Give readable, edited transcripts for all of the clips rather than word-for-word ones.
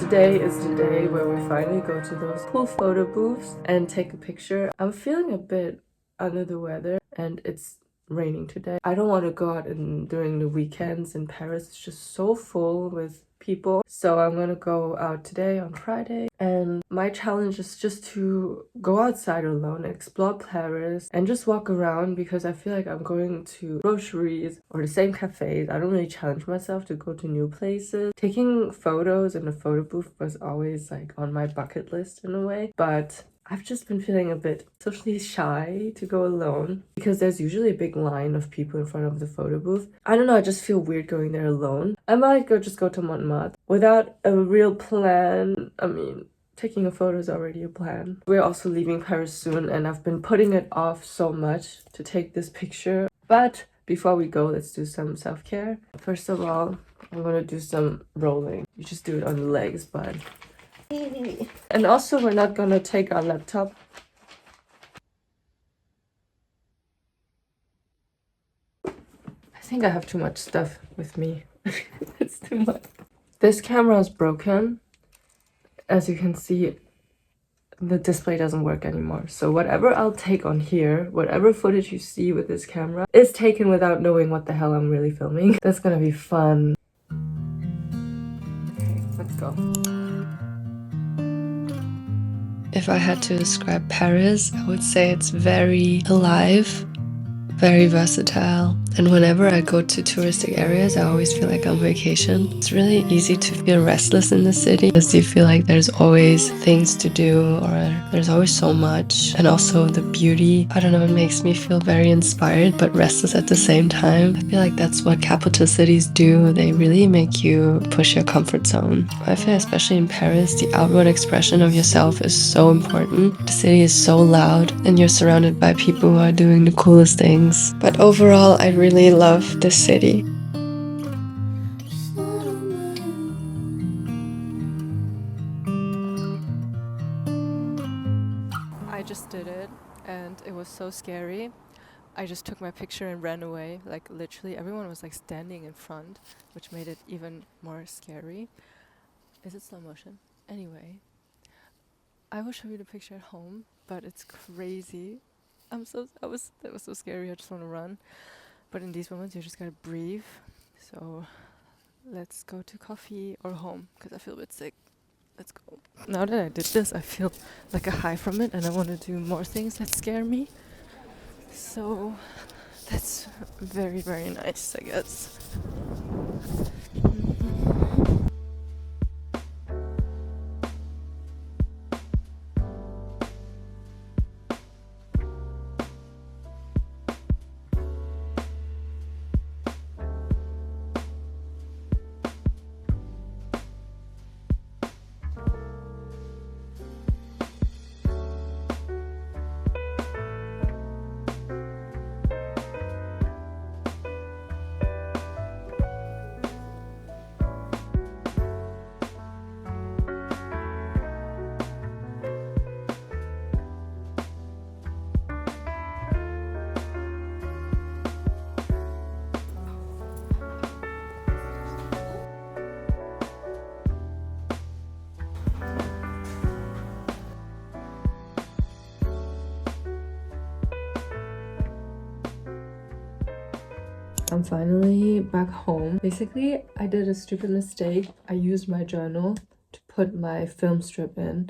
today is the day where we finally go to those cool photo booths and take a picture. I'm feeling a bit under the weather and it's raining today. I don't want to go out during the weekends in Paris. It's just so full with people. So I'm gonna go out today on Friday, and my challenge is just to go outside alone, explore Paris and just walk around, because I feel like I'm going to groceries or the same cafes. I don't really challenge myself to go to new places. Taking photos in a photo booth was always like on my bucket list in a way, but I've just been feeling a bit socially shy to go alone because there's usually a big line of people in front of the photo booth. I don't know, I just feel weird going there alone. I might just go to Montmartre without a real plan. I mean, taking a photo is already a plan. We're also leaving Paris soon and I've been putting it off so much to take this picture. But before we go, let's do some self-care. First of all, I'm gonna do some rolling. You just do it on the legs, but... And also, we're not gonna take our laptop. I think I have too much stuff with me. It's too much. This camera is broken. As you can see, the display doesn't work anymore. So whatever I'll take on here, whatever footage you see with this camera, is taken without knowing what the hell I'm really filming. That's gonna be fun. Okay, let's go. If I had to describe Paris, I would say it's very alive, very versatile. And whenever I go to touristic areas, I always feel like I'm on vacation. It's really easy to feel restless in the city because you feel like there's always things to do, or there's always so much. And also the beauty, I don't know, it makes me feel very inspired but restless at the same time. I feel like that's what capital cities do. They really make you push your comfort zone. I feel especially in Paris, the outward expression of yourself is so important. The city is so loud and you're surrounded by people who are doing the coolest things. But overall, I really love this city. I just did it and it was so scary. I just took my picture and ran away. Like literally everyone was like standing in front, which made it even more scary. Is it slow motion? Anyway, I will show you the picture at home, but it's crazy. That was so scary. I just want to run. But in these moments, you just gotta breathe. So let's go to coffee or home because I feel a bit sick. Let's go. Now that I did this, I feel like a high from it and I want to do more things that scare me. So that's very, very nice, I guess. I'm finally back home. Basically, I did a stupid mistake. I used my journal to put my film strip in.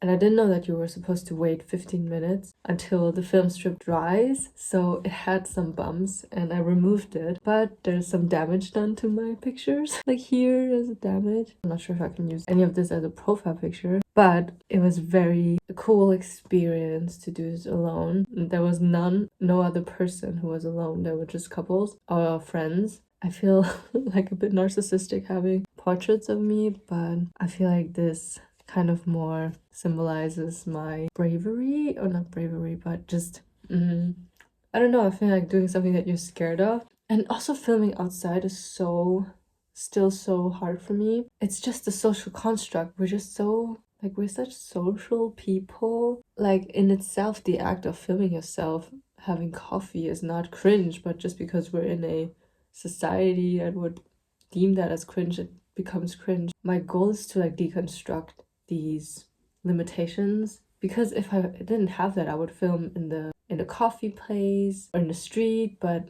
And I didn't know that you were supposed to wait 15 minutes until the film strip dries. So it had some bumps and I removed it. But there's some damage done to my pictures. Like here is damage. I'm not sure if I can use any of this as a profile picture. But it was very a cool experience to do this alone. There was no other person who was alone. There were just couples or friends. I feel like a bit narcissistic having portraits of me, but I feel like this kind of more symbolizes my bravery, or not bravery, but just I don't know, I feel like doing something that you're scared of. And also filming outside is still so hard for me. It's just a social construct. We're just so like, we're such social people. Like in itself, the act of filming yourself having coffee is not cringe, but just because we're in a society that would deem that as cringe, it becomes cringe. My goal is to like deconstruct these limitations, because if I didn't have that, I would film in the coffee place or in the street, but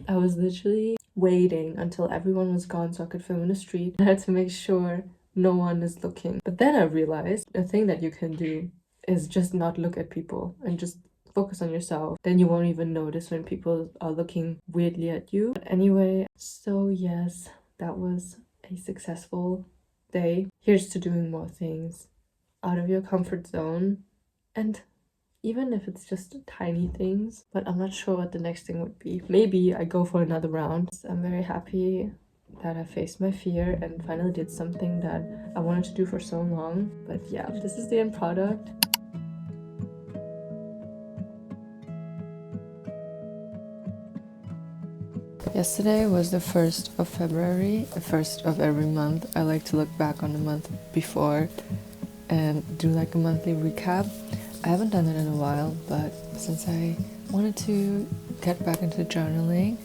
I was literally waiting until everyone was gone so I could film in the street. I had to make sure no one is looking. But then I realized the thing that you can do is just not look at people and just focus on yourself. Then you won't even notice when people are looking weirdly at you. But anyway, so yes, that was a successful day. Here's to doing more things out of your comfort zone, and even if it's just tiny things. But I'm not sure what the next thing would be. Maybe I go for another round. I'm very happy that I faced my fear and finally did something that I wanted to do for so long. But yeah, this is the end product. Yesterday was the 1st of February, the 1st of every month. I like to look back on the month before and do like a monthly recap. I haven't done it in a while, but since I wanted to get back into journaling,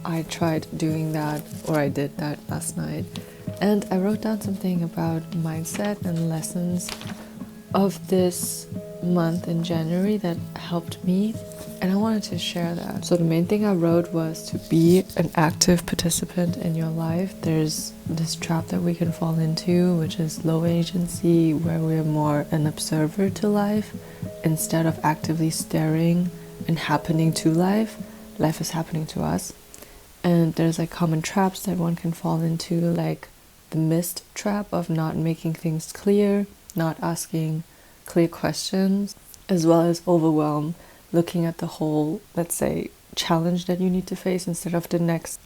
I tried doing that, or I did that last night. And I wrote down something about mindset and lessons of this month in January that helped me, and I wanted to share that. So the main thing I wrote was to be an active participant in your life. There's this trap that we can fall into, which is low agency, where we're more an observer to life instead of actively staring and happening to life. Life is happening to us. And there's like common traps that one can fall into, like the mist trap of not making things clear, not asking clear questions, as well as overwhelm, looking at the whole, let's say, challenge that you need to face instead of the next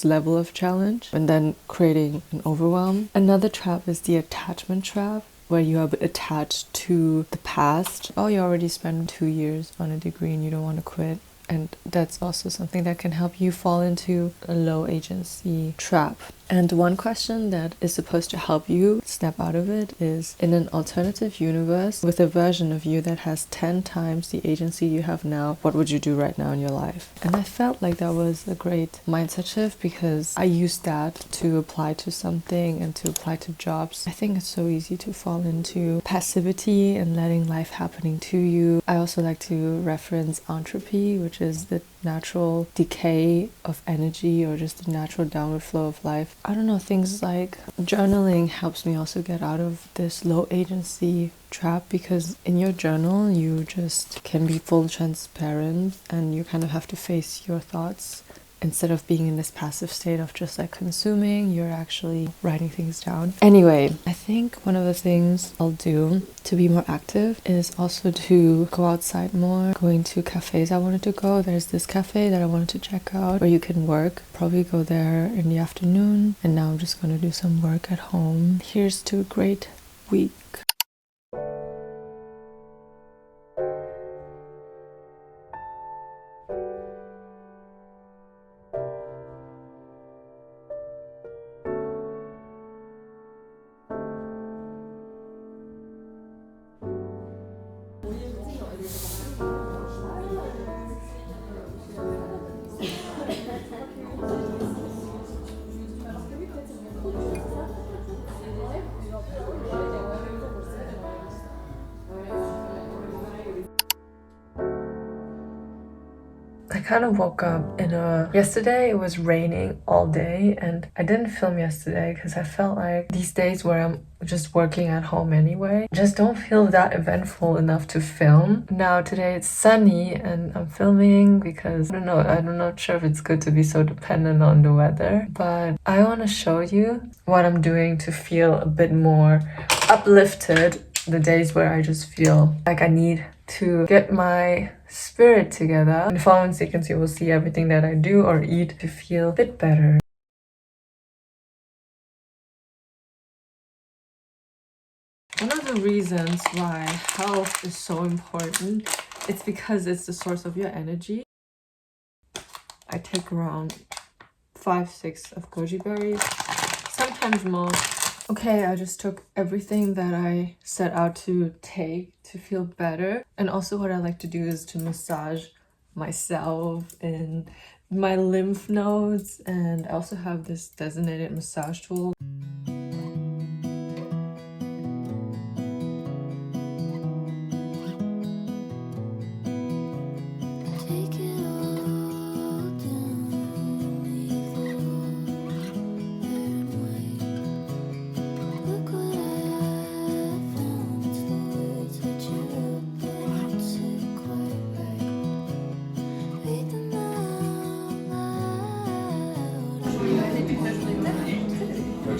level of challenge, and then creating an overwhelm. Another trap is the attachment trap, where you are attached to the past. Oh, you already spent 2 years on a degree and you don't want to quit. And that's also something that can help you fall into a low agency trap. And one question that is supposed to help you snap out of it is, in an alternative universe with a version of you that has 10 times the agency you have now, what would you do right now in your life? And I felt like that was a great mindset shift, because I used that to apply to something and to apply to jobs. I think it's so easy to fall into passivity and letting life happening to you. I also like to reference entropy, which is the natural decay of energy, or just the natural downward flow of life. I don't know, things like journaling helps me also get out of this low agency trap, because in your journal you just can be full transparent and you kind of have to face your thoughts. Instead of being in this passive state of just like consuming, you're actually writing things down. Anyway, I think one of the things I'll do to be more active is also to go outside more, going to cafes I wanted to go. There's this cafe that I wanted to check out where you can work. Probably go there in the afternoon, and now I'm just going to do some work at home. Here's to a great week. I kind of woke up yesterday it was raining all day, and I didn't film yesterday because I felt like these days where I'm just working at home anyway, just don't feel that eventful enough to film. Now today it's sunny and I'm filming because I'm not sure if it's good to be so dependent on the weather, but I want to show you what I'm doing to feel a bit more uplifted the days where I just feel like I need to get my spirit together. In the following sequence, you will see everything that I do or eat to feel a bit better. One of the reasons why health is so important, it's because it's the source of your energy. I take around 5-6 of goji berries, sometimes more. Okay, I just took everything that I set out to take to feel better. And also what I like to do is to massage myself and my lymph nodes. And I also have this designated massage tool.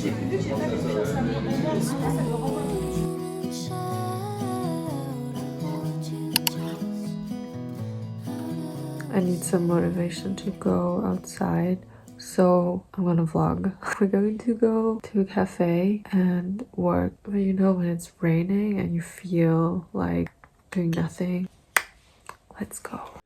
I need some motivation to go outside, so I'm gonna vlog. We're going to go to a cafe and work, but you know when it's raining and you feel like doing nothing? Let's go.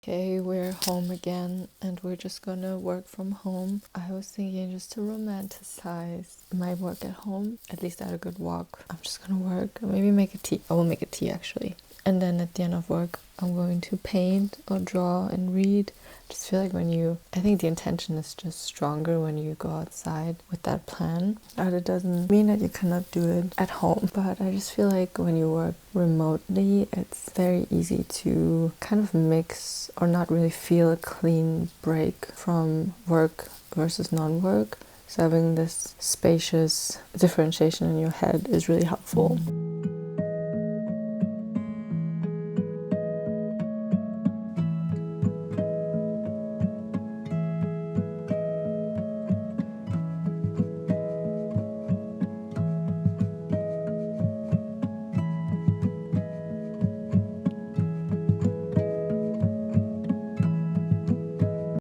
Okay, we're home again and we're just gonna work from home. I was thinking just to romanticize my work at home, at least I had a good walk. I'm just gonna work and maybe make a tea. I will make a tea actually. And then at the end of work, I'm going to paint or draw and read. I just feel like I think the intention is just stronger when you go outside with that plan. And it doesn't mean that you cannot do it at home, but I just feel like when you work remotely, it's very easy to kind of mix or not really feel a clean break from work versus non-work. So having this spacious differentiation in your head is really helpful.